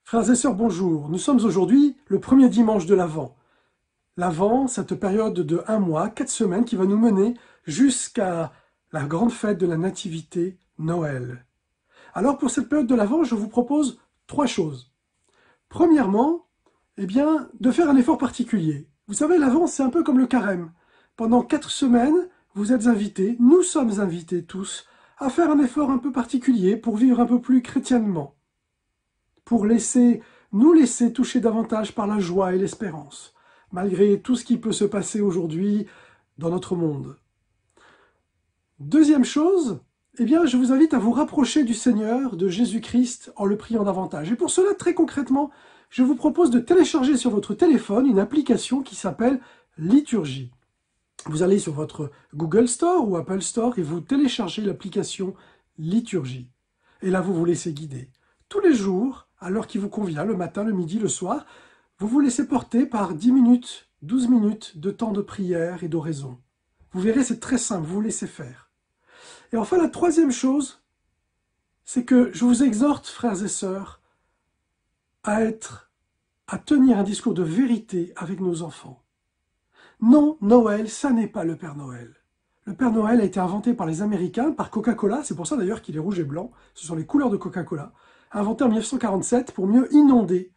Frères et sœurs, bonjour. Nous sommes aujourd'hui le premier dimanche de l'Avent. L'Avent, cette période de 1 mois, 4 semaines qui va nous mener jusqu'à la grande fête de la Nativité, Noël. Alors pour cette période de l'Avent, je vous propose 3 choses. Premièrement, de faire un effort particulier. Vous savez, l'Avent, c'est un peu comme le carême. Pendant 4 semaines, vous êtes invités, nous sommes invités tous, à faire un effort un peu particulier pour vivre un peu plus chrétiennement, pour nous laisser toucher davantage par la joie et l'espérance, malgré tout ce qui peut se passer aujourd'hui dans notre monde. Deuxième chose, je vous invite à vous rapprocher du Seigneur, de Jésus-Christ, en le priant davantage. Et pour cela, très concrètement, je vous propose de télécharger sur votre téléphone une application qui s'appelle Liturgie. Vous allez sur votre Google Store ou Apple Store et vous téléchargez l'application Liturgie. Et là, vous vous laissez guider. Tous les jours, à l'heure qui vous convient, le matin, le midi, le soir, vous vous laissez porter par 10 minutes, 12 minutes de temps de prière et d'oraison. Vous verrez, c'est très simple, vous vous laissez faire. Et enfin, la troisième chose, c'est que je vous exhorte, frères et sœurs, à tenir un discours de vérité avec nos enfants. Non, Noël, ça n'est pas le Père Noël. Le Père Noël a été inventé par les Américains, par Coca-Cola, c'est pour ça d'ailleurs qu'il est rouge et blanc, ce sont les couleurs de Coca-Cola, inventé en 1947 pour mieux inonder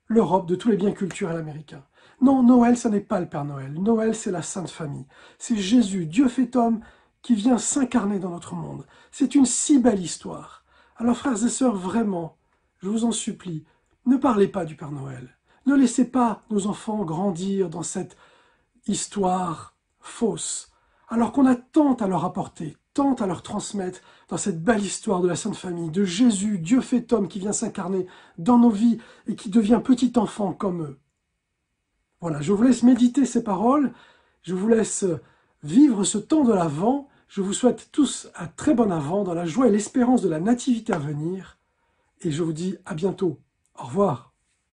l'Europe de tous les biens culturels américains. Non, Noël, ça n'est pas le Père Noël. Noël, c'est la Sainte Famille. C'est Jésus, Dieu fait homme, qui vient s'incarner dans notre monde. C'est une si belle histoire. Alors, frères et sœurs, vraiment, je vous en supplie, ne parlez pas du Père Noël. Ne laissez pas nos enfants grandir dans cette histoire fausse, alors qu'on a tant à leur apporter, tant à leur transmettre dans cette belle histoire de la Sainte Famille, de Jésus, Dieu fait homme, qui vient s'incarner dans nos vies et qui devient petit enfant comme eux. Voilà, je vous laisse méditer ces paroles, je vous laisse vivre ce temps de l'Avent, je vous souhaite tous un très bon Avent dans la joie et l'espérance de la nativité à venir, et je vous dis à bientôt. Au revoir.